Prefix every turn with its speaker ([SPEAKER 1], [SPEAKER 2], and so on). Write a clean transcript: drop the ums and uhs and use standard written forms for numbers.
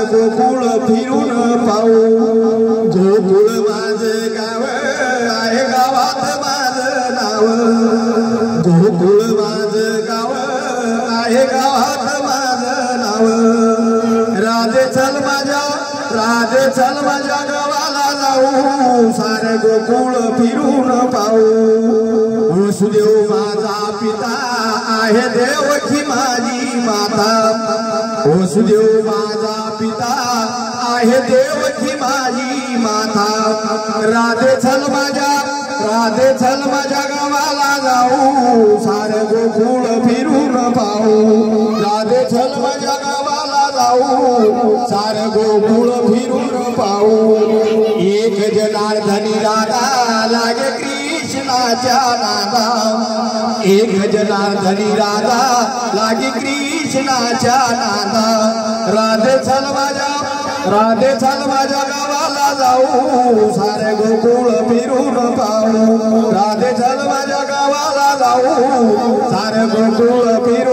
[SPEAKER 1] गोकुळ फिरून पाहू गोकुळ माझे गाव आहे गावात माझं नाव गोकुळ माझं गाव आहे गावात माझं नाव राधे चल माझ्या गावाला जाऊ सारे गोकुळ फिरून पाहू वसुदेव माझा पिता आहे देवकी माझी माता वसुदेव माझा पिता आहे देवकी माझी माता राधे चल माझ्या गावाला जाऊ सारे गोकुळ फिरून पाहू राधे चल माझ्या गावाला जाऊ सारे गोकुळ फिरून पाहू एक जनार्दनी राधा लागे कृष्णाच्या नादा एक जनार्दनी राधा लागे कृष्णाच्या नादा राधे चल माझ्या गावाला जाऊ सारे गोकुळ फिरून पाहू राधे चल माझ्या गावाला जाऊ सारे गोकुळ फिरून